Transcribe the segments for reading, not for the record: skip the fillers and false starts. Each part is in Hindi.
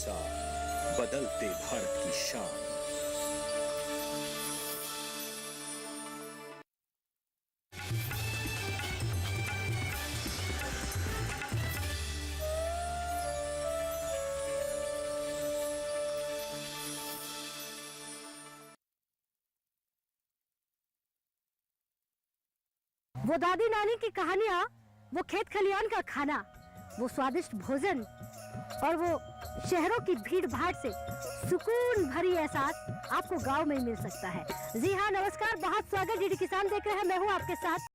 साथ बदलते भारत की शान। वो दादी नानी की कहानियाँ, वो खेत खलियान का खाना, वो स्वादिष्ट भोजन और वो शहरों की भीड़ भाड़ से सुकून भरी एहसास आपको गांव में ही मिल सकता है। जी हाँ, नमस्कार, बहुत स्वागत। डीडी किसान देख रहे हैं, मैं हूँ आपके साथ।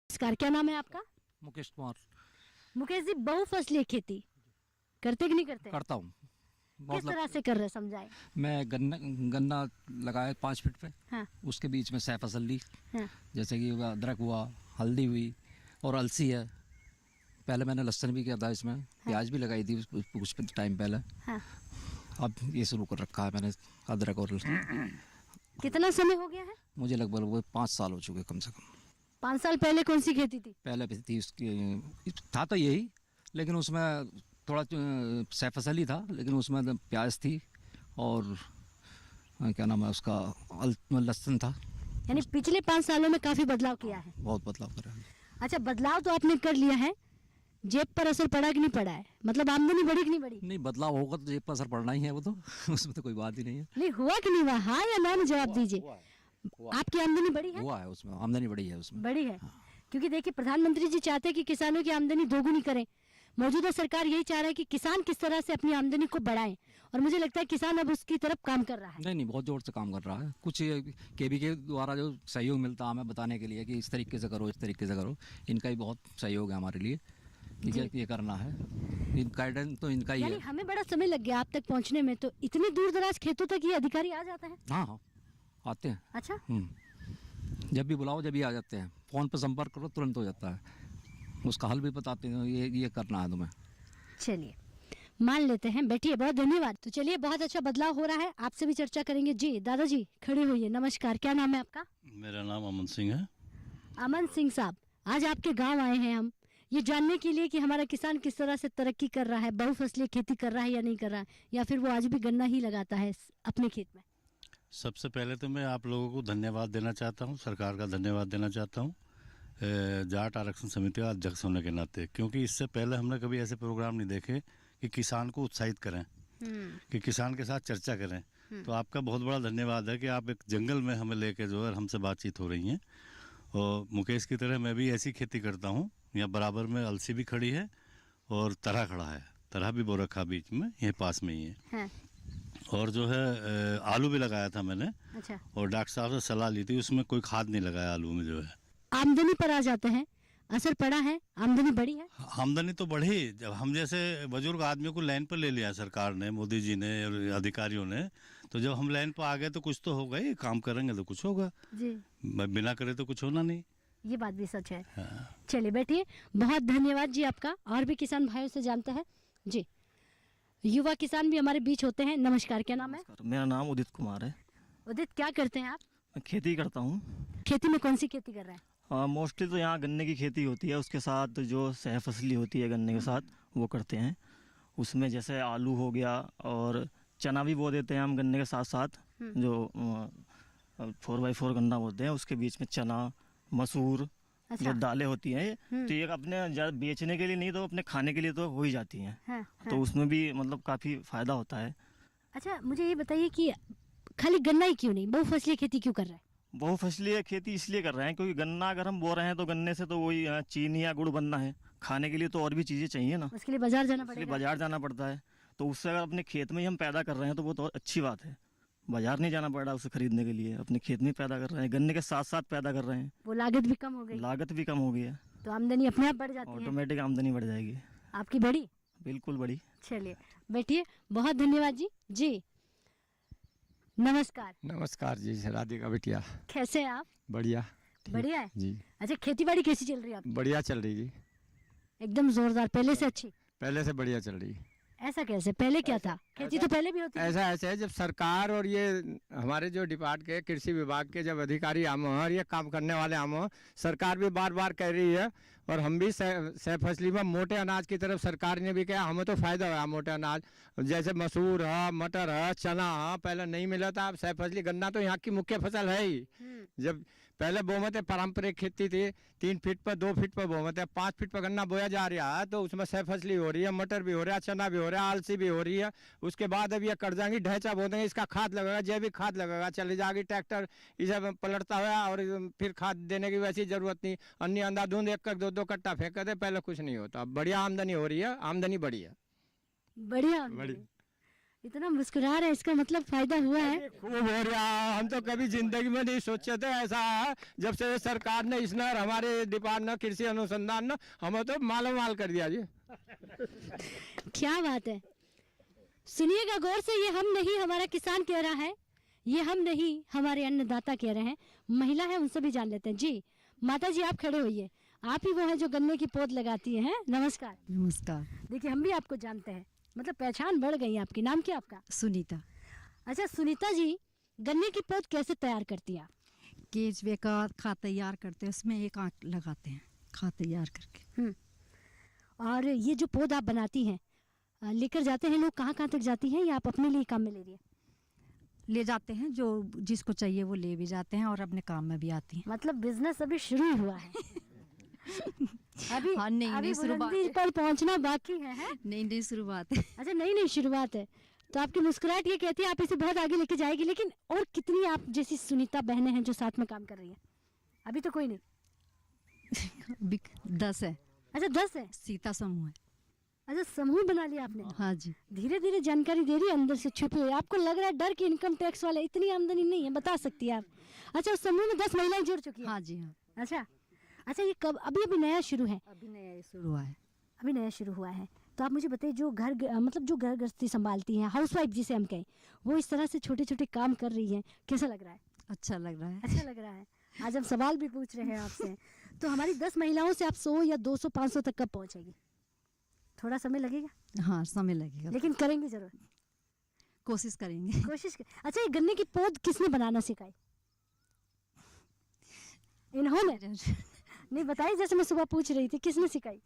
नमस्कार, क्या नाम है आपका? मुकेश कुमार। मुकेश जी, बहुफसलीय खेती करते कि नहीं करते? करता हूँ। किस तरह से कर रहे, समझाए। मैं गन्ना लगाया 5 फीट पे। हाँ। उसके बीच में सह फसल ली। हाँ। जैसे कि अदरक हुआ, हल्दी हुई और अलसी है। पहले मैंने लहसुन भी किया था इसमें। हाँ। प्याज भी लगाई थी कुछ टाइम पहले। हाँ। अब ये शुरू कर रखा है मैंने, अदरक और कितना समय हो गया है? मुझे लगभग 5 साल हो चुके कम से कम। 5 साल पहले कौन सी खेती थी? पहले भी थी उसकी, था तो यही, लेकिन उसमें थोड़ा सह फसल ही था, लेकिन उसमें प्याज थी और क्या नाम है उसका, लहसुन था। यानी पिछले 5 सालों में काफी बदलाव किया है। बहुत बदलाव करा है। अच्छा, बदलाव तो आपने कर लिया है, जेब पर असर पड़ा कि नहीं पड़ा है? मतलब आमदनी बढ़ी कि नहीं बढ़ी? नहीं, बदलाव होगा तो जेब पर असर पड़ना ही है, वो तो उसमें तो कोई बात ही नहीं है। नहीं हुआ कि नहीं हुआ? हाँ या ना में जवाब दीजिए। आपकी आमदनी बढ़ी है? हुआ है, उसमें आमदनी बढ़ी है, उसमें बढ़ी है। हाँ। क्योंकि देखिए, प्रधानमंत्री जी चाहते हैं कि किसानों की आमदनी दोगुनी करें। मौजूदा सरकार यही चाह रहा है कि किसान किस तरह से अपनी आमदनी को बढ़ाएं, और मुझे लगता है किसान अब उसकी तरफ काम कर रहा है। नहीं, बहुत जोर से काम कर रहा है। कुछ केबी के द्वारा जो सहयोग मिलता है हमें बताने के लिए कि इस तरीके से करो, इस तरीके से करो, इनका ही बहुत सहयोग है हमारे लिए कि ये करना है। गाइडेंस तो इनका ही है। हमें बड़ा समय लग गया आप तक पहुंचने में, तो इतने दूर दराज खेतों तक ये अधिकारी आ जाता है? हाँ, आते हैं। अच्छा। जब भी बुलाओ जब भी आ जाते हैं। फ़ोन पर संपर्क करो, तुरंत हो जाता है। उसका हल भी बताते हैं, ये करना है तुम्हें। चलिए, मान लेते हैं। बैठिए, बहुत धन्यवाद। तो चलिए, बहुत अच्छा बदलाव हो रहा है, आपसे भी चर्चा करेंगे। जी दादाजी खड़े होइए। नमस्कार, क्या नाम है आपका? मेरा नाम अमन सिंह है। अमन सिंह साहब, आज आपके गांव आए हैं हम ये जानने के लिए कि हमारा किसान किस तरह से तरक्की कर रहा है, बहुफसली खेती कर रहा है या नहीं कर रहा है, या फिर वो आज भी गन्ना ही लगाता है अपने खेत में। सबसे पहले तो मैं आप लोगों को धन्यवाद देना चाहता हूँ, सरकार का धन्यवाद देना चाहता हूँ जाट आरक्षण समिति का अध्यक्ष होने के नाते, क्योंकि इससे पहले हमने कभी ऐसे प्रोग्राम नहीं देखे कि किसान को उत्साहित करें, कि किसान के साथ चर्चा करें। तो आपका बहुत बड़ा धन्यवाद है कि आप एक जंगल में हमें लेके जो है हमसे बातचीत हो रही है। और मुकेश की तरह मैं भी ऐसी खेती करता हूँ। यहाँ बराबर में अलसी भी खड़ी है और तरह खड़ा है, तरह भी बो रखा बीच में, यहीं पास में ही है। हाँ। और जो है आलू भी लगाया था मैंने। अच्छा। और डॉक्टर साहब से सलाह ली थी, उसमें कोई खाद नहीं लगाया आलू में। जो है आमदनी पर आ जाते हैं, असर पड़ा है, आमदनी बढ़ी है। आमदनी तो बढ़ी। जब हम जैसे बुजुर्ग आदमियों को लाइन पर ले लिया सरकार ने, मोदी जी ने और अधिकारियों ने, तो जब हम लाइन पर आ गए तो कुछ तो होगा ही, काम करेंगे तो कुछ होगा जी, बिना करे तो कुछ होना नहीं। ये बात भी सच है। हाँ। चलिए बैठिए, बहुत धन्यवाद जी आपका। और भी किसान भाइयों से जानते हैं जी, युवा किसान भी हमारे बीच होते हैं। नमस्कार, क्या नाम है? मेरा नाम उदित कुमार है। उदित, क्या करते हैं आप? मैं खेती करता हूँ। खेती में कौन सी खेती कर रहे हैं? मोस्टली तो यहाँ गन्ने की खेती होती है, उसके साथ जो सह फसली होती है गन्ने के साथ वो करते हैं। उसमें जैसे आलू हो गया और चना भी बो देते हैं हम गन्ने के साथ साथ। जो 4x4 गन्ना बोलते हैं, उसके बीच में चना, मसूर, अच्छा। जो दालें होती हैं, तो ये अपने बेचने के लिए नहीं तो अपने खाने के लिए तो हो ही जाती हैं। हाँ, तो उसमें भी मतलब काफ़ी फ़ायदा होता है। अच्छा, मुझे ये बताइए कि खाली गन्ना ही क्यों नहीं, बहुफसली खेती क्यों कर रहे हैं? बहुफसलीय खेती इसलिए कर रहे हैं क्योंकि गन्ना अगर हम बो रहे हैं तो गन्ने से तो वही चीनी या गुड़ बनना है, खाने के लिए तो और भी चीज़ें चाहिए ना, उसके लिए बाजार जाना इसलिए पड़ेगा। बाजार जाना पड़ता है। तो उससे अगर अपने खेत में ही हम पैदा कर रहे हैं तो वो तो और अच्छी बात है। बाजार नहीं जाना पड़ रहा उसे खरीदने के लिए, अपने खेत में पैदा कर रहे हैं, गन्ने के साथ साथ पैदा कर रहे हैं। वो लागत भी कम हो गई, लागत भी कम हो गई है, तो आमदनी अपने आप बढ़ जाती है। ऑटोमेटिक आमदनी बढ़ जाएगी। आपकी बढ़ी? बिल्कुल बढ़ी। चलिए बैठिए, बहुत धन्यवाद जी। जी नमस्कार। नमस्कार जी, राधिका बिटिया। कैसे हैं आप? बढ़िया। ठीक। बढ़िया है जी, अच्छा, खेती बाड़ी कैसी चल रही है आपकी? बढ़िया चल रही जी, एकदम जोरदार, पहले से अच्छी? पहले से बढ़िया चल रही। ऐसा कैसे? पहले क्या था? खेती तो पहले भी होती थी। ऐसा ऐसा है, जब सरकार और ये हमारे जो डिपार्ट के कृषि विभाग के जब अधिकारी आम हैं और ये काम करने वाले आम हैं, सरकार भी बार बार कह रही है और हम भी सह फसली में मोटे अनाज की तरफ सरकार ने भी कहा हमें तो फायदा हुआ। मोटे अनाज जैसे मसूर है, मटर है, चना है, पहले नहीं मिला था। अब सह फसली गन्ना तो यहाँ की मुख्य फसल है ही। जब पहले बोमत पारंपरिक खेती थी, 3 फीट पर 2 फीट पर बोमत है, 5 फीट पर गन्ना बोया जा रहा है, तो उसमें सह फसली हो रही है, मटर भी हो रहा है, चना भी हो रहा है, अलसी भी हो रही है। उसके बाद अब ये कर जाएंगी ढैंचा बो देंगे, इसका खाद लगेगा, जैविक खाद लगेगा, चली जाएगी ट्रैक्टर इसे पलटता हुआ, और फिर खाद देने की वैसी जरूरत नहीं। अन्य अंधाधुंध 1-2 कट्टा फेंक दे, पहले कुछ नहीं होता। बढ़िया आमदनी हो रही है, आमदनी बढ़ी है। बढ़िया बड़ी। इतना मुस्कुरा रहे, इसका मतलब फायदा हुआ है। खूब हो रहा। हम तो कभी जिंदगी में नहीं सोचे थे ऐसा। जब से सरकार ने इसने और हमारे डिपार्टमेंट कृषि अनुसंधान ने हमें तो मालो माल कर दिया जी। क्या बात है, सुनिएगा गौर से, ये हम नहीं हमारा किसान कह रहा है, ये हम नहीं हमारे अन्नदाता कह रहे हैं। महिला है, उनसे भी जान लेते हैं। जी माता जी, आप खड़े होइए, आप ही वो है जो गन्ने की पौध लगाती हैं। नमस्कार। नमस्कार। देखिए, हम भी आपको जानते हैं, मतलब पहचान बढ़ गई आपकी। नाम क्या आपका? सुनीता। अच्छा सुनीता जी, गन्ने की पौध कैसे तैयार करती हैं आप? केचवे का खाद तैयार करते हैं, उसमें एक आंख लगाते हैं खाद तैयार करके। और ये जो पौध आप बनाती हैं, लेकर जाते हैं लोग, कहाँ कहाँ तक जाती हैं, या आप अपने लिए काम में ले रही है? ले जाते हैं, जो जिसको चाहिए वो ले भी जाते हैं और अपने काम में भी आती हैं। मतलब बिजनेस अभी शुरू हुआ है। अभी हाँ, नहीं शुरुआत बुलंदी पर पहुंचना बाकी है? नहीं शुरुआत है। अच्छा, नहीं शुरुआत है। तो आपकी मुस्कुराहट ये कहती है आप इसे बहुत आगे लेके जाएगी। लेकिन और कितनी आप जैसी सुनीता बहनें हैं जो साथ में काम कर रही हैं? अभी तो कोई नहीं। 10 है। अच्छा 10 है, सीता समूह है। अच्छा समूह बना लिया आपने? हाँ जी। धीरे धीरे जानकारी दे रही है, अंदर से छुपी हुई। आपको लग रहा है डर की इनकम टैक्स वाले, इतनी आमदनी नहीं है, बता सकती है आप? अच्छा, उस समूह में 10 महिलाएं जुड़ चुकी हैं? हाँ जी हाँ। अच्छा, ये कब? अभी नया शुरू है? अभी नया शुरू हुआ है। अभी नया शुरू हुआ है। तो आप मुझे बताइए, जो जो घर गृहस्थी संभालती हैं, हाउसवाइफ जिसे हम कहें, वो इस तरह से छोटे छोटे काम कर रही हैं, कैसा लग रहा है? अच्छा लग रहा है। अच्छा लग रहा है। आज हम सवाल भी पूछ रहे हैं आपसे। तो हमारी 10 महिलाओं से आप 100 या 200 500 तक कब पहुंचेगी? थोड़ा समय लगेगा हाँ समय लगेगा, लेकिन करेंगे जरूर, कोशिश करेंगे। कोशिश कर। अच्छा, ये गन्ने की पौध किसने बनाना सिखाई? इन्होंने नहीं बताई, जैसे मैं सुबह पूछ रही थी किसने सिखाई?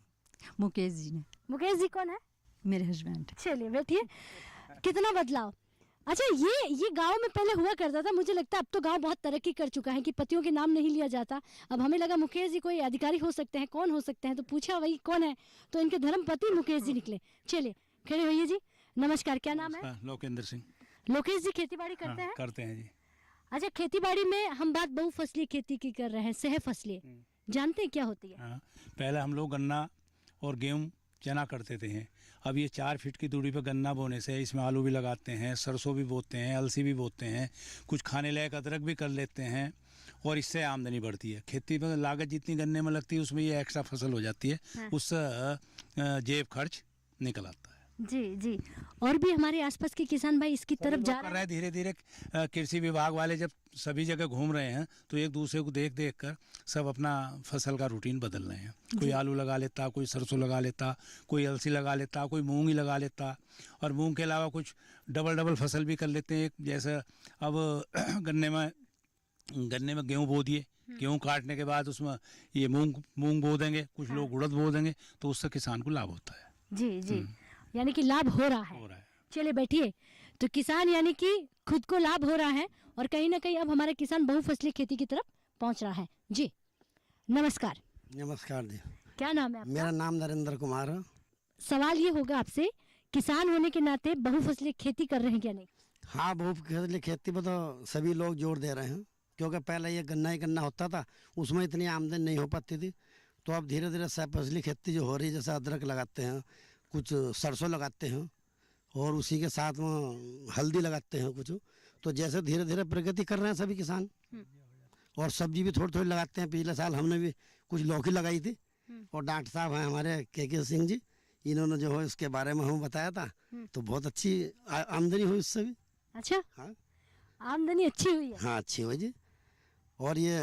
मुकेश जी ने, मुकेश जी कौन है? मेरे हस्बैंड। चलिए बैठिए। कितना बदलाव। अच्छा, ये गांव में पहले हुआ करता था, मुझे लगता है अब तो गांव बहुत तरक्की कर चुका है कि पतियों के नाम नहीं लिया जाता। अब हमें लगा मुकेश जी कोई अधिकारी हो सकते हैं, कौन हो सकते हैं, तो पूछा वही कौन है, तो इनके धर्मपति मुकेश जी निकले। चलिए खड़े होइए जी, नमस्कार, क्या नाम है? लोकेंद्र सिंह। लोकेश जी खेती बाड़ी करते हैं? करते हैं जी। अच्छा, खेती बाड़ी में हम बात बहुफसली खेती की कर रहे हैं, सह फसली, जानते हैं क्या होती है? हाँ, पहले हम लोग गन्ना और गेहूँ चना करते थे। अब ये 4 फीट की दूरी पर गन्ना बोने से इसमें आलू भी लगाते हैं, सरसों भी बोते हैं, अलसी भी बोते हैं, कुछ खाने लायक अदरक भी कर लेते हैं और इससे आमदनी बढ़ती है। खेती में लागत जितनी गन्ने में लगती है उसमें ये एक्स्ट्रा फसल हो जाती है, उससे जेब खर्च निकल आता है। जी जी। और भी हमारे आसपास के किसान भाई इसकी तरफ जा रहे हैं। धीरे धीरे कृषि विभाग वाले जब सभी जगह घूम रहे हैं तो एक दूसरे को देख देख कर सब अपना फसल का रूटीन बदल रहे हैं। कोई आलू लगा लेता, कोई सरसों लगा लेता, कोई अलसी लगा लेता, कोई मूंग ही लगा लेता, और मूंग के अलावा कुछ डबल फसल भी कर लेते हैं। जैसे अब गन्ने में गेहूँ बो दिए, गेहूँ काटने के बाद उसमें ये मूंग बो देंगे, कुछ लोग उड़द बो देंगे, तो उससे किसान को लाभ होता है। जी जी, यानी कि लाभ हो रहा है। चलिए बैठिए। तो किसान यानी कि खुद को लाभ हो रहा है और कहीं ना कहीं अब हमारा किसान बहुफसली खेती की तरफ पहुंच रहा है। जी नमस्कार। नमस्कार जी। क्या नाम है आपका? मेरा नाम नरेंद्र कुमार है। सवाल ये होगा आपसे, किसान होने के नाते बहुफसली खेती कर रहे हैं क्या नहीं? हाँ, बहुफसली खेती पर तो सभी लोग जोर दे रहे हैं, क्योंकि पहले ये गन्ना ही गन्ना होता था, उसमें इतनी आमदनी नहीं हो पाती थी। तो अब धीरे धीरे सहफसली खेती जो हो रही है, जैसे अदरक लगाते हैं, कुछ सरसों लगाते हैं और उसी के साथ में हल्दी लगाते हैं कुछ, तो जैसे धीरे धीरे प्रगति कर रहे हैं सभी किसान। और सब्जी भी थोड़ी थोड़ी लगाते हैं। पिछले साल हमने भी कुछ लौकी लगाई थी और डॉक्टर साहब हैं हमारे के सिंह जी, इन्होंने जो है इसके बारे में हमें बताया था, तो बहुत अच्छी आमदनी हुई उससे भी। अच्छा, हाँ, आमदनी अच्छी हुई है। हाँ अच्छी हुई जी। और ये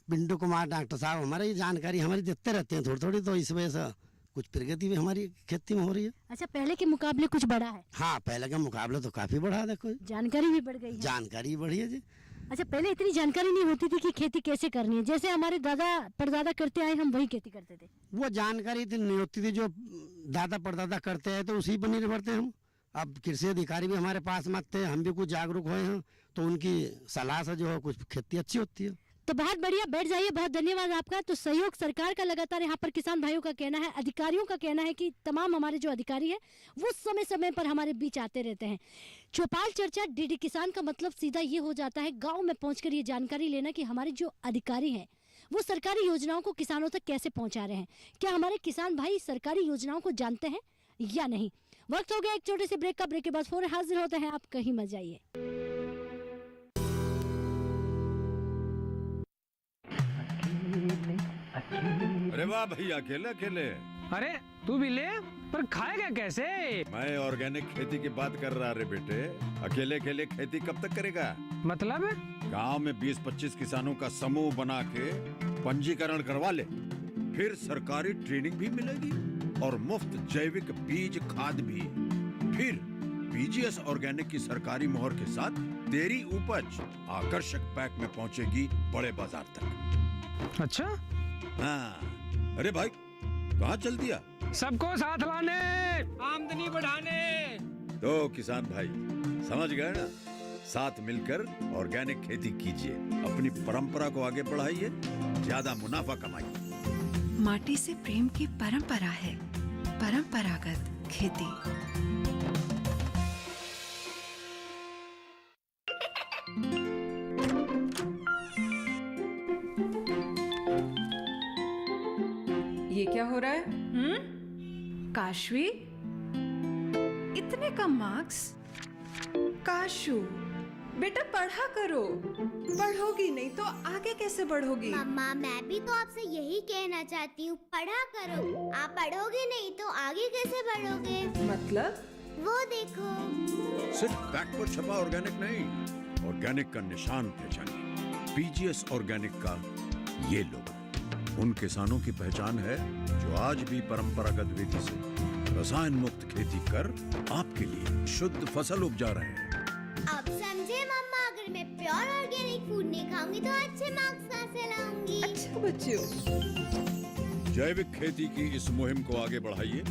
पिंटू कुमार डॉक्टर साहब हमारे ये जानकारी हमारी देते रहते हैं थोड़ी थोड़ी, तो इस वजह से कुछ प्रगति भी हमारी खेती में हो रही है। अच्छा, पहले के मुकाबले कुछ बढ़ा है? हाँ, पहले के मुकाबले तो काफी बढ़ा है। देखो जानकारी भी बढ़ गई है। जानकारी बढ़ी है जी। अच्छा, पहले इतनी जानकारी नहीं होती थी कि खेती कैसे करनी है, जैसे हमारे दादा परदादा करते आए हम वही खेती करते थे। वो जानकारी इतनी नहीं होती थी, जो दादा परदादा करते हैं तो उसी पर निर्भर थे हम। अब कृषि अधिकारी भी हमारे पास मत थे, हम भी कुछ जागरूक हुए हैं, तो उनकी सलाह से जो है कुछ खेती अच्छी होती है। तो बहुत बढ़िया, बैठ जाइए, बहुत धन्यवाद आपका। तो सहयोग सरकार का लगातार यहाँ पर किसान भाइयों का कहना है, अधिकारियों का कहना है कि तमाम हमारे जो अधिकारी हैं वो समय समय पर हमारे बीच आते रहते हैं। चौपाल चर्चा डीडी किसान का मतलब सीधा ये हो जाता है गांव में पहुंचकर ये जानकारी लेना कि हमारे जो अधिकारी हैं वो सरकारी योजनाओं को किसानों तक कैसे पहुंचा रहे हैं, क्या हमारे किसान भाई सरकारी योजनाओं को जानते हैं या नहीं। वक्त हो गया एक छोटे से ब्रेक का, ब्रेक के बाद फिर हाजिर होते हैं, आप कहीं मत जाइए। अरे वाह भैया, अकेले अकेले। अरे तू भी ले, पर खाएगा कैसे? मैं ऑर्गेनिक खेती की बात कर रहा रे बेटे। अकेले अकेले खेती कब तक करेगा? मतलब गांव में 20-25 किसानों का समूह बना के पंजीकरण करवा ले, फिर सरकारी ट्रेनिंग भी मिलेगी और मुफ्त जैविक बीज खाद भी। फिर पीजीएस ऑर्गेनिक की सरकारी मोहर के साथ तेरी उपज आकर्षक पैक में पहुंचेगी बड़े बाजार तक। अच्छा, हाँ। अरे भाई कहाँ चल दिया? सबको साथ लाने, आमदनी बढ़ाने। तो किसान भाई समझ गए ना, साथ मिलकर ऑर्गेनिक खेती कीजिए, अपनी परंपरा को आगे बढ़ाइए, ज्यादा मुनाफा कमाइए। माटी से प्रेम की परंपरा है परंपरागत खेती। ये क्या हो रहा है? काशवी, इतने कम मार्क्स? काशू बेटा पढ़ा करो, पढ़ोगी नहीं तो आगे कैसे बढ़ोगी? मम्मा मैं भी तो आपसे यही कहना चाहती हूँ, पढ़ा करो। आप पढ़ोगे नहीं तो आगे कैसे बढ़ोगे? मतलब? वो देखो, सिर्फ बैक पर छपा ऑर्गेनिक नहीं, ऑर्गेनिक का निशान पहचानिए। पीजीएस ऑर्गेनिक का ये लोगो उन किसानों की पहचान है जो आज भी परंपरागत विधि से रसायन मुक्त खेती कर आपके लिए शुद्ध फसल उपजा रहे हैं। अब समझे मम्मा, अगर मैं प्योर ऑर्गेनिक फूड नहीं खाऊंगी तो अच्छे मार्क्स कहाँ से लाऊंगी? अच्छा बच्चों, जैविक खेती की इस मुहिम को आगे बढ़ाइए,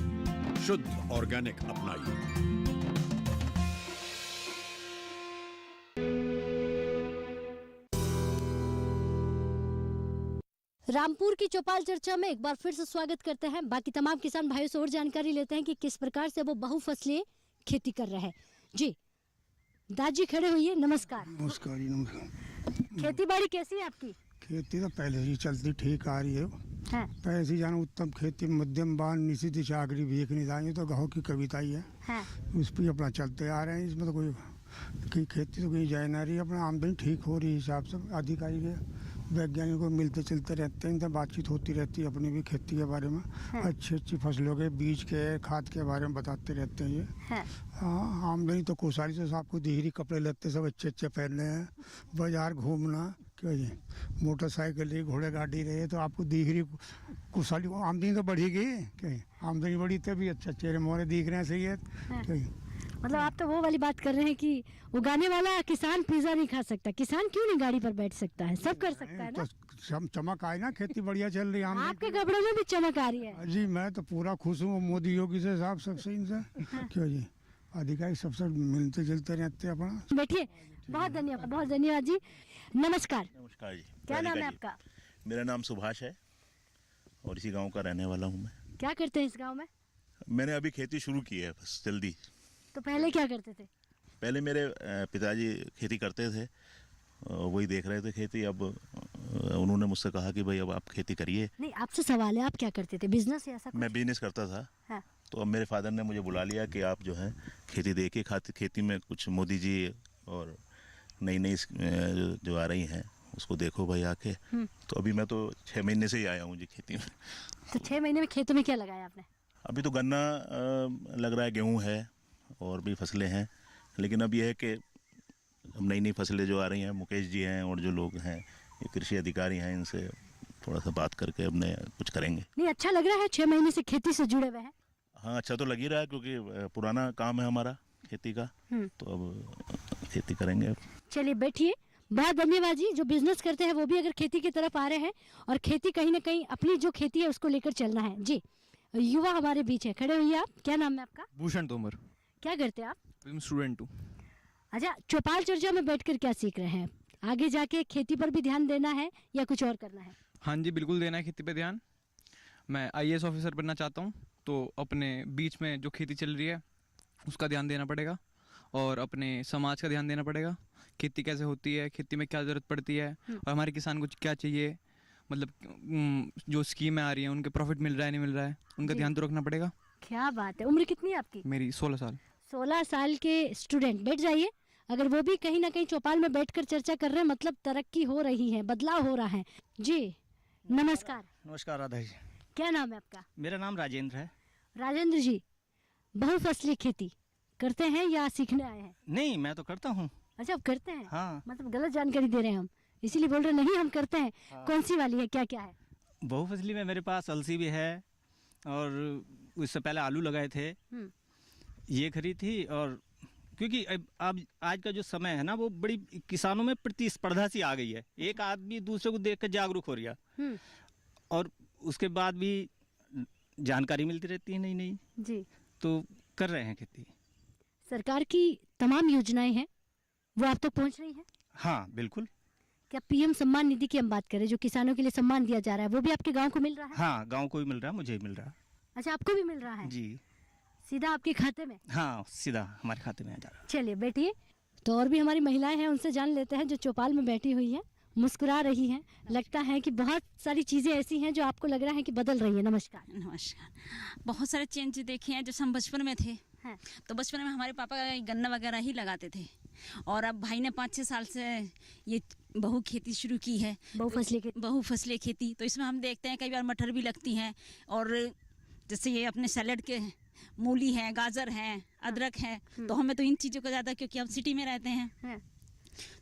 शुद्ध ऑर्गेनिक अपनाइए। रामपुर की चौपाल चर्चा में एक बार फिर से स्वागत करते हैं। बाकी तमाम किसान भाइयों से और जानकारी लेते हैं कि किस प्रकार से वो बहुफसलीय खेती कर रहे हैं। जी दादी खड़े हुई, नमस्कार। नमस्कार जी, नमस्कार। खेती बाड़ी कैसी है आपकी? खेती तो पहले ही चलती ठीक आ रही है। हाँ। पैसे जाना उत्तम खेती मध्यम बान निश्चित चाकरी भीख निदानी तो गाँव की कविता ही है। हाँ। उस पर अपना चलते आ रहे हैं। इसमें तो कोई की खेती तो कहीं जाए ना रही, अपना आमदनी ठीक हो रही हिसाब से। अधिकारी के वैज्ञानिकों को मिलते चलते रहते हैं, इनसे बातचीत होती रहती है अपनी भी खेती के बारे में। हाँ। अच्छी फसलों के बीज के खाद के बारे में बताते रहते हैं ये। हाँ, आमदनी तो कोसारी से आपको दिहरी कपड़े लगते सब अच्छे पहनने हैं, बाजार घूमना क्या ये मोटरसाइकिल घोड़े गाड़ी रहे तो आपको दिहरी कोसारी आमदनी तो बढ़ेगी। क्या आमदनी बढ़ी तभी अच्छा चेहरे मोहरे दिख रहे हैं, सही है। क्या मतलब आप तो वो वाली बात कर रहे हैं कि उगाने वाला किसान पिज्जा नहीं खा सकता, किसान क्यों नहीं गाड़ी पर बैठ सकता है? सब कर सकता है ना। तो चमक आई ना, खेती बढ़िया चल रही है। आपके कपड़ों में भी चमक आ रही है। जी मैं तो पूरा खुश हूँ मोदी योगी से साहब सबसे, इनसे। क्यों जी, अधिकारी सबसे मिलते जुलते रहते हैं अपना। बैठिए, बहुत धन्यवाद जी। नमस्कार। नमस्कार जी। क्या नाम है आपका? मेरा नाम सुभाष है और इसी गांव का रहने वाला हूँ मैं। क्या करते हैं इस गांव में? मैंने अभी खेती शुरू की है बस जल्दी। तो पहले क्या करते थे? पहले मेरे पिताजी खेती करते थे, वही देख रहे थे खेती। अब उन्होंने मुझसे कहा कि भाई अब आप खेती करिए। नहीं, आपसे सवाल है, आप क्या करते थे? बिजनेस या ऐसा कुछ? मैं बिजनेस करता था। हाँ। तो अब मेरे फादर ने मुझे बुला लिया कि आप जो है खेती देखिए, खेती में कुछ मोदी जी और नई जो आ रही हैं उसको देखो भाई आके। तो अभी मैं तो 6 महीने से ही आया हूँ जी खेती में। तो 6 महीने में खेतों में क्या लगाया आपने? अभी तो गन्ना लग रहा है, गेहूँ है और भी फसलें हैं। लेकिन अब यह है कि अब नई फसलें जो आ रही हैं, मुकेश जी हैं और जो लोग हैं ये कृषि अधिकारी हैं, इनसे थोड़ा सा बात करके अब नए कुछ करेंगे। नहीं, अच्छा लग रहा है 6 महीने से खेती से जुड़े हुए हैं। हाँ, अच्छा तो लग ही रहा है क्योंकि पुराना काम है हमारा खेती का। तो अब खेती करेंगे। चलिए बैठिए। बहुत धन्यवाद जी। जो बिजनेस करते हैं वो भी अगर खेती की तरफ आ रहे हैं और खेती कहीं ना कहीं अपनी जो खेती है उसको लेकर चलना है। जी युवा हमारे बीच है, खड़े हुई आप। क्या नाम है आपका? भूषण तोमर। क्या करते हैं आप? स्टूडेंट हूँ। अच्छा, चौपाल चर्चा में बैठकर क्या सीख रहे हैं? आगे जाके खेती पर भी ध्यान देना है या कुछ और करना है? हाँ जी, बिल्कुल देना है खेती पे ध्यान। मैं IAS ऑफिसर बनना चाहता हूँ, तो अपने बीच में जो खेती चल रही है उसका ध्यान देना पड़ेगा और अपने समाज का ध्यान देना पड़ेगा। खेती कैसे होती है, खेती में क्या ज़रूरत पड़ती है और हमारे किसान को क्या चाहिए, मतलब जो स्कीमें आ रही हैं उनके प्रॉफिट मिल रहा है नहीं मिल रहा है, उनका ध्यान तो रखना पड़ेगा। क्या बात है। उम्र कितनी है आपकी? मेरी 16 साल। 16 साल के स्टूडेंट, बैठ जाइए। अगर वो भी कहीं ना कहीं चौपाल में बैठकर चर्चा कर रहे हैं मतलब तरक्की हो रही है, बदलाव हो रहा है। जी नमस्कार। नमस्कार राधा जी। क्या नाम है आपका? मेरा नाम राजेंद्र है। राजेंद्र जी, बहुफसली खेती करते हैं या सीखने आए हैं? नहीं, मैं तो करता हूँ। अच्छा, आप करते हैं? हाँ। मतलब गलत जानकारी दे रहे हैं हम, इसीलिए बोल रहे नहीं हम करते हैं। हाँ। कौन सी वाली है, क्या क्या है? बहुफसली में मेरे पास अलसी भी है और उससे पहले आलू लगाए थे, ये खरी थी। और क्योंकि अब आज का जो समय है ना वो बड़ी किसानों में प्रतिस्पर्धा सी आ गई है। एक आदमी दूसरे को देख कर जागरूक हो रहा है और उसके बाद भी जानकारी मिलती रहती है नई जी, तो कर रहे हैं खेती। सरकार की तमाम योजनाएं हैं वो आप तक पहुंच रही हैं? हाँ बिल्कुल। क्या PM सम्मान निधि की हम बात करें, जो किसानों के लिए सम्मान दिया जा रहा है, वो भी आपके गांव को मिल रहा है? हाँ, गांव को भी मिल रहा है, मुझे भी मिल रहा है। अच्छा, आपको भी मिल रहा है? जी। सीधा आपके खाते में? हाँ, सीधा हमारे खाते में आ जा रहा है। चलिए बैठिए। तो और भी हमारी महिलाएं हैं, उनसे जान लेते हैं जो चौपाल में बैठी हुई हैं, मुस्कुरा रही हैं। लगता है कि बहुत सारी चीज़ें ऐसी हैं जो आपको लग रहा है कि बदल रही है। नमस्कार। नमस्कार। बहुत सारे चेंज देखे हैं। जैसे हम बचपन में थे तो बचपन में हमारे पापा गन्ना वगैरह ही लगाते थे और अब भाई ने 5-6 साल से ये बहु खेती शुरू की है, बहुफसली खेती। तो इसमें हम देखते हैं कई बार मटर भी लगती हैं और जैसे ये अपने सैलेड के मूली है, गाजर है, अदरक है। तो हमें तो इन चीज़ों का ज़्यादा, क्योंकि हम सिटी में रहते हैं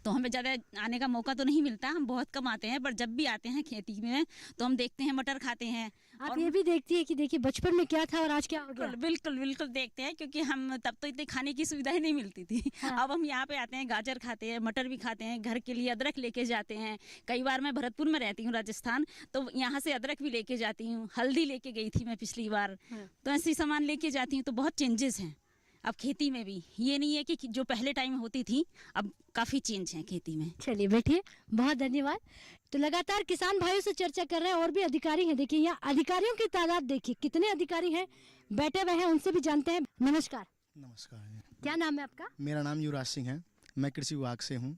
तो हमें ज़्यादा आने का मौका तो नहीं मिलता, हम बहुत कम आते हैं, पर जब भी आते हैं खेती में तो हम देखते हैं मटर खाते हैं। आप ये भी देखती है कि देखिए बचपन में क्या था और आज क्या हो गया। बिल्कुल बिल्कुल देखते हैं, क्योंकि हम तब तो इतनी खाने की सुविधा ही नहीं मिलती थी। अब हम यहाँ पे आते हैं, गाजर खाते हैं, मटर भी खाते हैं, घर के लिए अदरक लेके जाते हैं। कई बार मैं भरतपुर में रहती हूँ राजस्थान, तो यहाँ से अदरक भी लेके जाती हूँ, हल्दी लेके गई थी मैं पिछली बार, तो ऐसी सामान लेके जाती हूँ। तो बहुत चेंजेस हैं अब खेती में भी, ये नहीं है कि जो पहले टाइम होती थी, अब काफ़ी चेंज है खेती में। चलिए बैठिए, बहुत धन्यवाद। तो लगातार किसान भाइयों से चर्चा कर रहे हैं, और भी अधिकारी हैं। देखिए यहाँ अधिकारियों की तादाद देखिए, कितने अधिकारी हैं बैठे हुए हैं, उनसे भी जानते हैं। नमस्कार। नमस्कार, क्या नाम है आपका? मेरा नाम युवराज सिंह है, मैं कृषि विभाग से हूँ।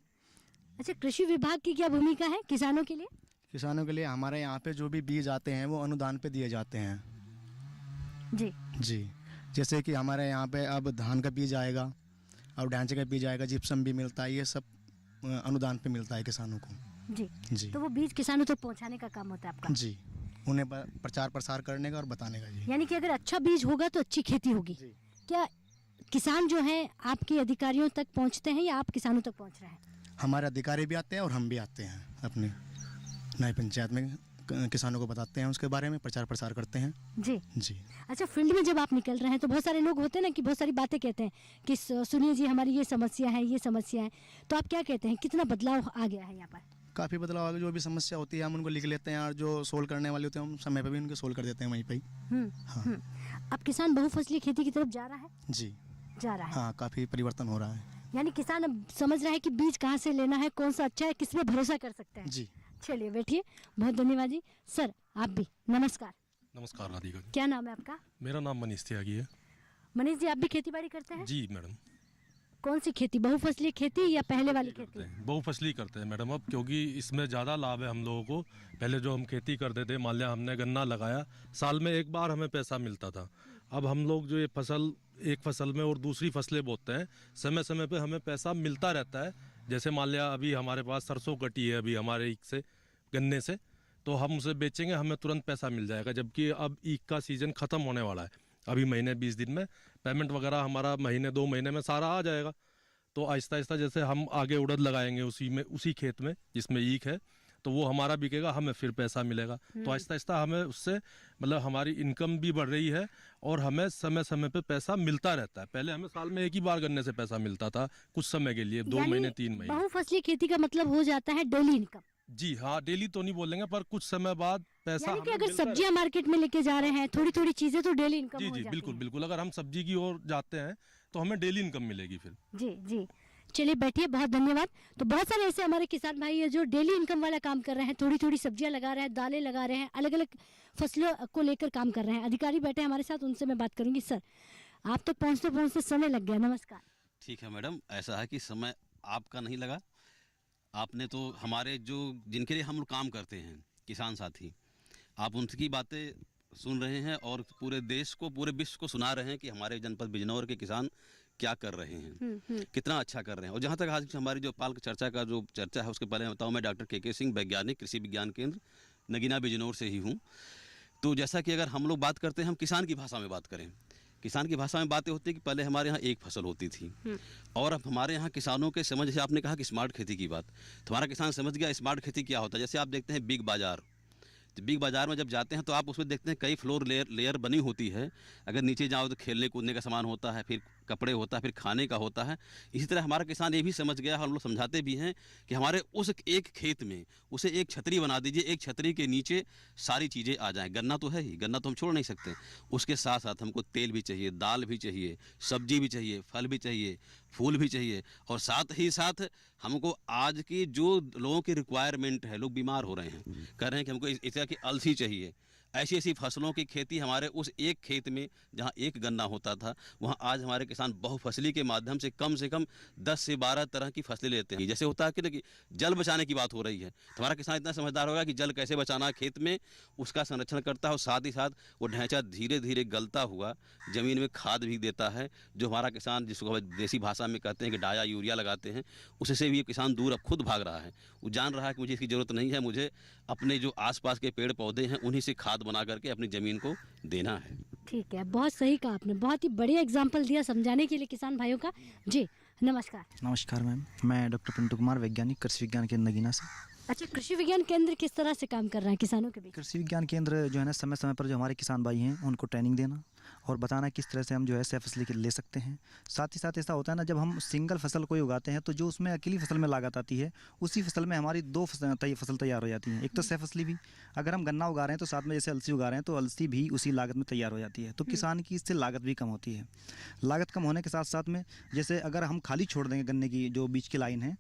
अच्छा, कृषि विभाग की क्या भूमिका है किसानों के लिए? किसानों के लिए हमारे यहाँ पे जो भी बीज आते हैं वो अनुदान पे दिए जाते हैं। जी जी, जैसे कि हमारे यहाँ पे अब धान का बीज आएगा और ढांचे का बीज आएगा, जिप्सम भी मिलता है, ये सब अनुदान पे मिलता है किसानों को। जी, तो वो बीज किसानों तक पहुँचाने का काम होता है आपका? जी, उन्हें प्रचार प्रसार करने का और बताने का। जी, यानी कि अगर अच्छा बीज होगा तो अच्छी खेती होगी। क्या किसान जो है आपके अधिकारियों तक पहुँचते हैं या आप किसानों तक पहुँच रहे हैं? हमारे अधिकारी भी आते हैं और हम भी आते हैं, अपने नई पंचायत में किसानों को बताते हैं, उसके बारे में प्रचार प्रसार करते हैं। जी। अच्छा, फील्ड में जब आप निकल रहे हैं तो बहुत सारे लोग होते हैं ना कि बहुत सारी बातें कहते हैं कि सुनिए जी हमारी ये समस्या है, ये समस्या है, तो आप क्या कहते हैं, कितना बदलाव आ गया है यहाँ पर? काफ़ी बदलाव आ गया, जो भी समस्या होती है हम उनको लिख लेते हैं, और जो सोल्व करने वाले होते हैं हम समय पर भी उनको सोल्व कर देते हैं वहीं पर ही। हाँ। अब किसान बहुफसली खेती की तरफ जा रहा है? जी, जा रहा है। हाँ, काफ़ी परिवर्तन हो रहा है। यानी किसान अब समझ रहा है कि बीज कहाँ से लेना है, कौन सा अच्छा है, किस पे भरोसा कर सकते हैं। जी, चलिए बैठिए, बहुत धन्यवाद जी। सर आप भी नमस्कार। नमस्कार राधिका जी। क्या नाम है आपका? मेरा नाम मनीष त्यागी है। मनीष जी, आप भी खेती बाड़ी करते हैं? जी मैडम। कौन सी खेती, बहुफसली खेती या पहले वाली खेती? बहुफसली करते हैं मैडम अब, क्योंकि इसमें ज़्यादा लाभ है हम लोगों को। पहले जो हम खेती करते थे, मान लिया हमने गन्ना लगाया, साल में एक बार हमें पैसा मिलता था। अब हम लोग जो ये फसल, एक फसल में और दूसरी फसलें बोते हैं, समय समय पे हमें पैसा मिलता रहता है। जैसे मान लिया अभी हमारे पास सरसों कटी है अभी हमारे ईख से, गन्ने से, तो हम उसे बेचेंगे, हमें तुरंत पैसा मिल जाएगा। जबकि अब ईख का सीज़न ख़त्म होने वाला है, अभी महीने 20 दिन में पेमेंट वगैरह हमारा महीने 2 महीने में सारा आ जाएगा। तो आहिस्ता आहिस्ता जैसे हम आगे उड़द लगाएंगे उसी खेत में जिसमें ईख है, तो वो हमारा बिकेगा, हमें फिर पैसा मिलेगा। तो आहिस्ता आहिस्ता हमें उससे मतलब हमारी इनकम भी बढ़ रही है और हमें समय समय पे पैसा मिलता रहता है। पहले हमें साल में एक ही बार गन्ने से पैसा मिलता था, कुछ समय के लिए, 2 महीने 3 महीने। बहुफसली खेती का मतलब हो जाता है डेली इनकम। जी हाँ, डेली तो नहीं बोलेंगे, पर कुछ समय बाद पैसा। यानी कि अगर सब्जियां मार्केट में लेके जा रहे हैं, थोड़ी थोड़ी चीजें, तो डेली इनकम जी हो जी जाती बिल्कुल है। बिल्कुल, अगर हम सब्जी की ओर जाते हैं तो हमें डेली इनकम मिलेगी फिर। जी जी, चलिए बैठिए, बहुत धन्यवाद। तो बहुत सारे ऐसे हमारे किसान भाई है जो डेली इनकम वाला काम कर रहे हैं, थोड़ी थोड़ी सब्जियां लगा रहे हैं, दालें लगा रहे हैं, अलग अलग फसलों को लेकर काम कर रहे हैं। अधिकारी बैठे हमारे साथ, उनसे मैं बात करूंगी। सर, आप तक पहुँचते पहुँचते समय लग गया, नमस्कार। ठीक है मैडम, ऐसा है कि समय आपका नहीं लगा, आपने तो हमारे जो जिनके लिए हम लोग काम करते हैं किसान साथी, आप उनकी बातें सुन रहे हैं और पूरे देश को, पूरे विश्व को सुना रहे हैं कि हमारे जनपद बिजनौर के किसान क्या कर रहे हैं, कितना अच्छा कर रहे हैं। और जहाँ तक आज हमारी जो पाल चर्चा का जो चर्चा है, उसके पहले मैं बताऊँ, मैं डॉक्टर के सिंह, वैज्ञानिक, कृषि विज्ञान केंद्र नगीना बिजनौर से ही हूँ। तो जैसा कि अगर हम लोग बात करते हैं, हम किसान की भाषा में बात करें, किसान की भाषा में बातें होती है कि पहले हमारे यहाँ एक फसल होती थी और अब हमारे यहाँ किसानों के समझ, जैसे आपने कहा कि स्मार्ट खेती की बात, तो हमारा किसान समझ गया स्मार्ट खेती क्या होता है। जैसे आप देखते हैं बिग बाज़ार, तो बिग बाज़ार में जब जाते हैं तो आप उसमें देखते हैं कई फ्लोर लेयर बनी होती है। अगर नीचे जाओ तो खेलने कूदने का सामान होता है, फिर कपड़े होता है, फिर खाने का होता है। इसी तरह हमारा किसान ये भी समझ गया है, हम लोग समझाते भी हैं कि हमारे उस एक खेत में उसे एक छतरी बना दीजिए, एक छतरी के नीचे सारी चीज़ें आ जाएं। गन्ना तो है ही, गन्ना तो हम छोड़ नहीं सकते, उसके साथ साथ हमको तेल भी चाहिए, दाल भी चाहिए, सब्जी भी चाहिए, फल भी चाहिए, फूल भी चाहिए, और साथ ही साथ हमको आज की जो लोगों की रिक्वायरमेंट है, लोग बीमार हो रहे हैं, कह रहे हैं कि हमको इस तरह की अलसी चाहिए, ऐसी ऐसी फसलों की खेती हमारे उस एक खेत में जहाँ एक गन्ना होता था, वहाँ आज हमारे किसान बहुफसली के माध्यम से कम 10 से 12 तरह की फसलें लेते हैं। जैसे होता है कि जल बचाने की बात हो रही है, तो हमारा किसान इतना समझदार होगा कि जल कैसे बचाना है खेत में, उसका संरक्षण करता है और साथ ही साथ वो ढांचा धीरे धीरे गलता हुआ ज़मीन में खाद भी देता है। जो हमारा किसान, जिसको देसी भाषा में कहते हैं कि डाया यूरिया लगाते हैं, उससे भी किसान दूर अब खुद भाग रहा है। वो जान रहा है कि मुझे इसकी ज़रूरत नहीं है, मुझे अपने जो आसपास के पेड़ पौधे हैं उन्हीं से खाद बना करके अपनी ज़मीन को देना है। ठीक है, बहुत सही कहा आपने, बहुत ही बढ़िया एग्जाम्पल दिया समझाने के लिए किसान भाइयों का। जी नमस्कार। नमस्कार मैम, मैं डॉक्टर पिंटू कुमार, वैज्ञानिक, कृषि विज्ञान केंद्र नगीना से। अच्छा, कृषि विज्ञान केंद्र किस तरह से काम कर रहा है किसानों के बीच? कृषि विज्ञान केंद्र जो है ना, समय समय पर जो हमारे किसान भाई हैं उनको ट्रेनिंग देना और बताना किस तरह से हम जो है सह फसली ले सकते हैं। साथ ही साथ ऐसा होता है ना, जब हम सिंगल फसल कोई उगाते हैं तो जो उसमें अकेली फसल में लागत आती है, उसी फसल में हमारी 2 फसल तैयार हो जाती हैं। एक तो सह फसली भी, अगर हम गन्ना उगा रहे हैं तो साथ में जैसे अलसी उगा रहे हैं तो अलसी भी उसी लागत में तैयार हो जाती है। तो किसान की इससे लागत भी कम होती है। लागत कम होने के साथ साथ में जैसे अगर हम खाली छोड़ देंगे गन्ने की जो बीच की लाइन है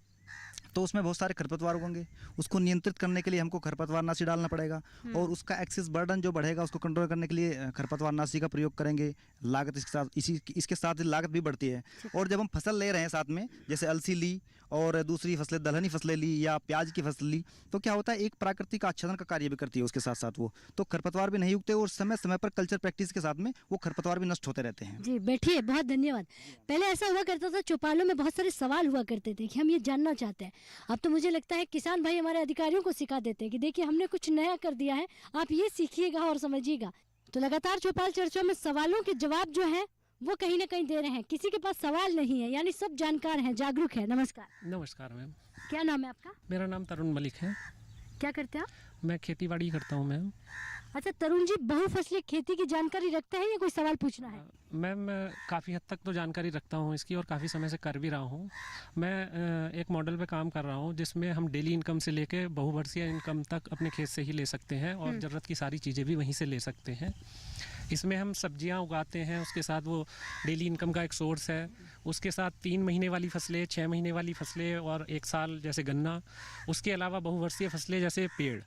तो उसमें बहुत सारे खरपतवार उगेंगे। उसको नियंत्रित करने के लिए हमको खरपतवारनाशी डालना पड़ेगा और उसका एक्सेस बर्डन जो बढ़ेगा उसको कंट्रोल करने के लिए खरपतवारनाशी का प्रयोग करेंगे। लागत इसके साथ लागत भी बढ़ती है। और जब हम फसल ले रहे हैं साथ में, जैसे अलसी ली और दूसरी फसलें दलहनी फसलें ली या प्याज की फसल ली, तो क्या होता है, एक प्राकृतिक आच्छादन का कार्य भी करती है उसके साथ साथ वो, तो खरपतवार भी नहीं उगते और समय समय पर कल्चर प्रैक्टिस के साथ में वो खरपतवार भी नष्ट होते रहते हैं। जी बैठिए, बहुत धन्यवाद। पहले ऐसा हुआ करता था, चौपालों में बहुत सारे सवाल हुआ करते थे कि हम ये जानना चाहते हैं। अब तो मुझे लगता है किसान भाई हमारे अधिकारियों को सिखा देते हैं कि देखिए हमने कुछ नया कर दिया है, आप ये सीखिएगा और समझिएगा। तो लगातार चौपाल चर्चा में सवालों के जवाब जो है वो कहीं ना कहीं दे रहे हैं। किसी के पास सवाल नहीं है, यानी सब जानकार हैं, जागरूक है। नमस्कार। नमस्कार मैम। क्या नाम है आपका? मेरा नाम तरुण मलिक है। क्या करते हैं आप? मैं खेती बाड़ी करता हूँ मैम। अच्छा तरुण जी, बहुफसली खेती की जानकारी रखते हैं या कोई सवाल पूछना है? मैम काफ़ी हद तक तो जानकारी रखता हूँ इसकी और काफ़ी समय से कर भी रहा हूँ। मैं एक मॉडल पे काम कर रहा हूँ जिसमें हम डेली इनकम से लेके बहुवर्षीय इनकम तक अपने खेत से ही ले सकते हैं और ज़रूरत की सारी चीज़ें भी वहीं से ले सकते हैं। इसमें हम सब्जियां उगाते हैं, उसके साथ वो डेली इनकम का एक सोर्स है। उसके साथ 3 महीने वाली फसलें, 6 महीने वाली फसलें और 1 साल जैसे गन्ना, उसके अलावा बहुवर्षीय फसलें जैसे पेड़,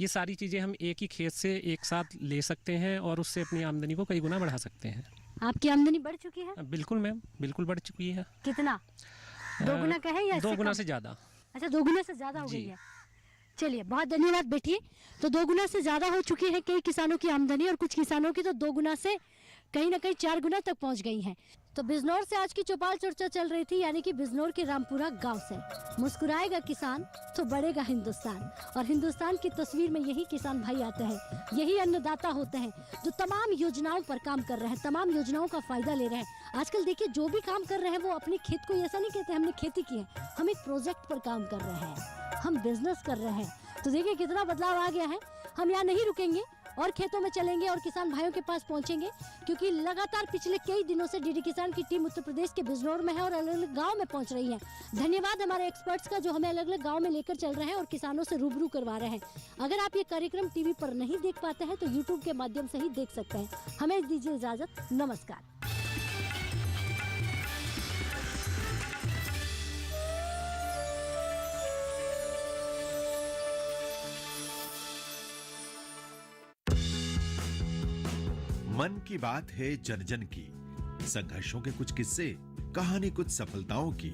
ये सारी चीज़ें हम एक ही खेत से एक साथ ले सकते हैं और उससे अपनी आमदनी को कई गुना बढ़ा सकते हैं। आपकी आमदनी बढ़ चुकी है? बिल्कुल मैम, बिल्कुल बढ़ चुकी है। कितना? 2 गुना का है या 2 गुना से ज़्यादा? अच्छा 2 गुना से ज़्यादा हो गई है। चलिए बहुत धन्यवाद। बैठिए। तो 2 गुना से ज़्यादा हो चुकी है कई किसानों की आमदनी और कुछ किसानों की तो 2 गुना से कहीं ना कहीं 4 गुना तक पहुंच गई है। तो बिजनौर से आज की चौपाल चर्चा चल रही थी, यानी कि बिजनौर के रामपुरा गांव से। मुस्कुराएगा किसान तो बढ़ेगा हिंदुस्तान, और हिंदुस्तान की तस्वीर में यही किसान भाई आते हैं, यही अन्नदाता होते हैं जो तमाम योजनाओं पर काम कर रहे हैं, तमाम योजनाओं का फायदा ले रहे हैं। आजकल देखिए जो भी काम कर रहे हैं वो अपने खेत को ऐसा नहीं कहते हमने खेती की है, हम एक प्रोजेक्ट पर काम कर रहे हैं, हम बिजनेस कर रहे हैं। तो देखिए कितना बदलाव आ गया है। हम यहाँ नहीं रुकेंगे और खेतों में चलेंगे और किसान भाइयों के पास पहुंचेंगे, क्योंकि लगातार पिछले कई दिनों से डीडी किसान की टीम उत्तर प्रदेश के बिजनौर में है और अलग अलग गांव में पहुंच रही है। धन्यवाद हमारे एक्सपर्ट्स का जो हमें अलग अलग गांव में लेकर चल रहे हैं और किसानों से रूबरू करवा रहे हैं। अगर आप ये कार्यक्रम टीवी पर नहीं देख पाते हैं तो यूट्यूब के माध्यम से ही देख सकते हैं। हमें दीजिए इजाजत, नमस्कार। मन की बात है जन जन की, संघर्षों के कुछ किस्से, कहानी कुछ सफलताओं की,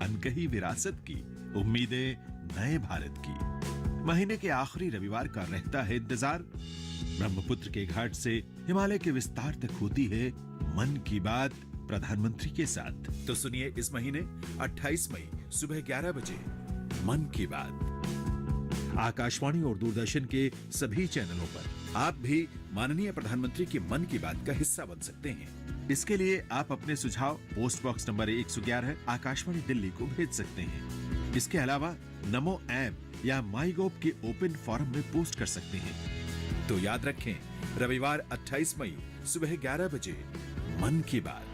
अनकही विरासत की, उम्मीदें नए भारत की। महीने के आखिरी रविवार का रहता है इंतजार। ब्रह्मपुत्र के घाट से हिमालय के विस्तार तक होती है मन की बात प्रधानमंत्री के साथ। तो सुनिए इस महीने 28 मई सुबह 11 बजे मन की बात आकाशवाणी और दूरदर्शन के सभी चैनलों पर। आप भी माननीय प्रधानमंत्री की मन की बात का हिस्सा बन सकते हैं। इसके लिए आप अपने सुझाव post box number 111 Akashvani Delhi को भेज सकते हैं। इसके अलावा नमो ऐप या माई गोव के ओपन फोरम में पोस्ट कर सकते हैं। तो याद रखें, रविवार 28 मई सुबह 11 बजे मन की बात।